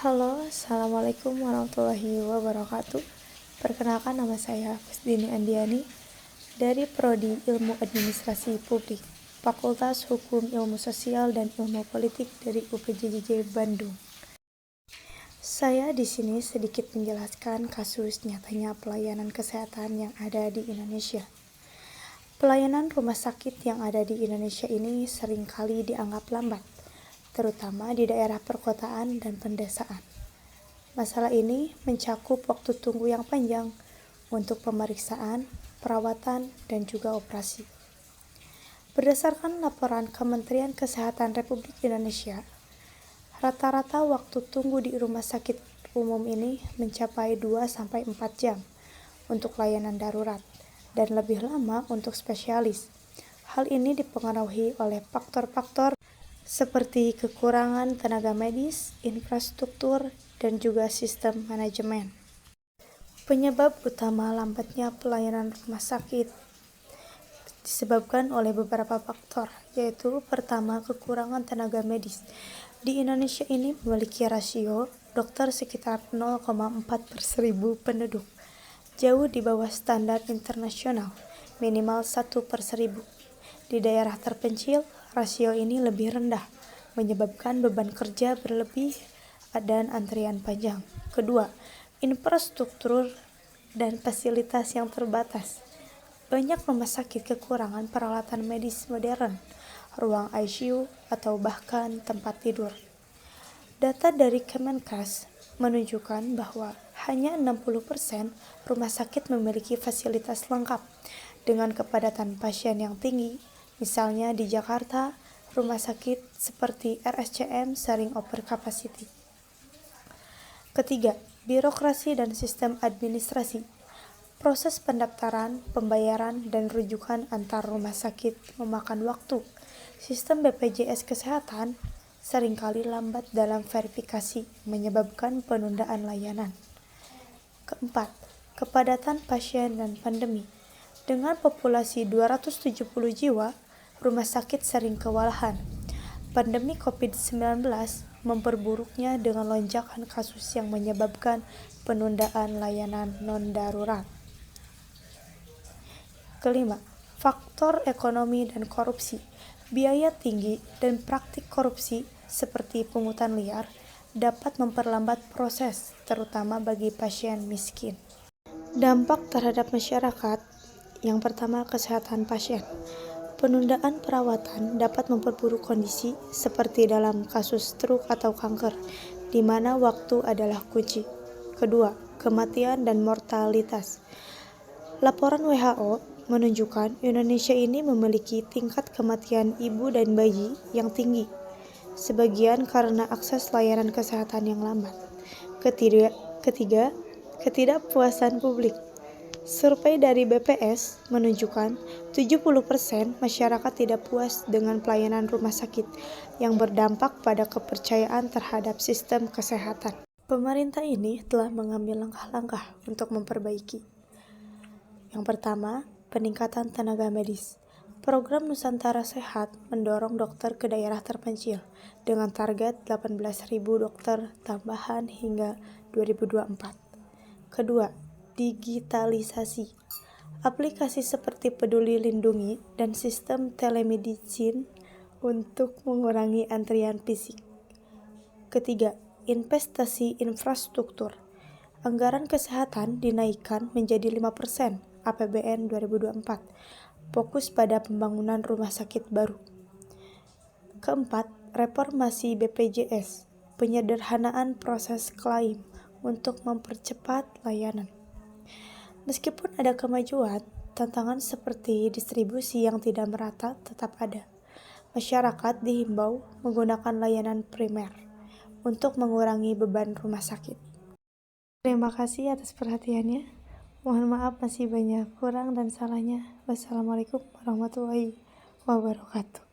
Halo, Assalamualaikum warahmatullahi wabarakatuh. Perkenalkan, nama saya Fusdini Andiani dari Prodi Ilmu Administrasi Publik, Fakultas Hukum Ilmu Sosial dan Ilmu Politik dari UPJJJ Bandung. Saya di sini sedikit menjelaskan kasus nyatanya pelayanan kesehatan yang ada di Indonesia. Pelayanan rumah sakit yang ada di Indonesia ini seringkali dianggap lambat, terutama di daerah perkotaan dan pedesaan. Masalah ini mencakup waktu tunggu yang panjang untuk pemeriksaan, perawatan, dan juga operasi. Berdasarkan laporan Kementerian Kesehatan Republik Indonesia, rata-rata waktu tunggu di rumah sakit umum ini mencapai 2-4 jam untuk layanan darurat dan lebih lama untuk spesialis. Hal ini dipengaruhi oleh faktor-faktor seperti kekurangan tenaga medis, infrastruktur, dan juga sistem manajemen. Penyebab utama lambatnya pelayanan rumah sakit disebabkan oleh beberapa faktor, yaitu pertama, kekurangan tenaga medis. Di Indonesia ini memiliki rasio dokter sekitar 0,4/1000 penduduk, jauh di bawah standar internasional, minimal 1/1000. Di daerah terpencil, rasio ini lebih rendah, menyebabkan beban kerja berlebih dan antrian panjang. Kedua, infrastruktur dan fasilitas yang terbatas. Banyak rumah sakit kekurangan peralatan medis modern, ruang ICU, atau bahkan tempat tidur. Data dari Kemenkes menunjukkan bahwa hanya 60% rumah sakit memiliki fasilitas lengkap dengan kepadatan pasien yang tinggi. Misalnya di Jakarta, rumah sakit seperti RSCM sering over capacity. Ketiga, birokrasi dan sistem administrasi. Proses pendaftaran, pembayaran, dan rujukan antar rumah sakit memakan waktu. Sistem BPJS Kesehatan seringkali lambat dalam verifikasi, menyebabkan penundaan layanan. Keempat, kepadatan pasien dan pandemi. Dengan populasi 270 jiwa, rumah sakit sering kewalahan. Pandemi COVID-19 memperburuknya dengan lonjakan kasus yang menyebabkan penundaan layanan non-darurat. Kelima, faktor ekonomi dan korupsi. Biaya tinggi dan praktik korupsi seperti pungutan liar dapat memperlambat proses, terutama bagi pasien miskin. Dampak terhadap masyarakat. Yang pertama, kesehatan pasien. Penundaan perawatan dapat memperburuk kondisi seperti dalam kasus stroke atau kanker, di mana waktu adalah kunci. Kedua, kematian dan mortalitas. Laporan WHO menunjukkan Indonesia ini memiliki tingkat kematian ibu dan bayi yang tinggi, sebagian karena akses layanan kesehatan yang lambat. Ketiga, ketidakpuasan publik. Survei dari BPS menunjukkan 70% masyarakat tidak puas dengan pelayanan rumah sakit yang berdampak pada kepercayaan terhadap sistem kesehatan. Pemerintah ini telah mengambil langkah-langkah untuk memperbaiki. Yang pertama, peningkatan tenaga medis. Program Nusantara Sehat mendorong dokter ke daerah terpencil dengan target 18.000 dokter tambahan hingga 2024. Kedua, digitalisasi. Aplikasi seperti Peduli Lindungi dan sistem telemedicine untuk mengurangi antrian fisik. Ketiga, investasi infrastruktur. Anggaran kesehatan dinaikkan menjadi 5% APBN 2024, fokus pada pembangunan rumah sakit baru. Keempat, reformasi BPJS, penyederhanaan proses klaim untuk mempercepat layanan. Meskipun ada kemajuan, tantangan seperti distribusi yang tidak merata tetap ada. Masyarakat dihimbau menggunakan layanan primer untuk mengurangi beban rumah sakit. Terima kasih atas perhatiannya. Mohon maaf masih banyak kurang dan salahnya. Wassalamualaikum warahmatullahi wabarakatuh.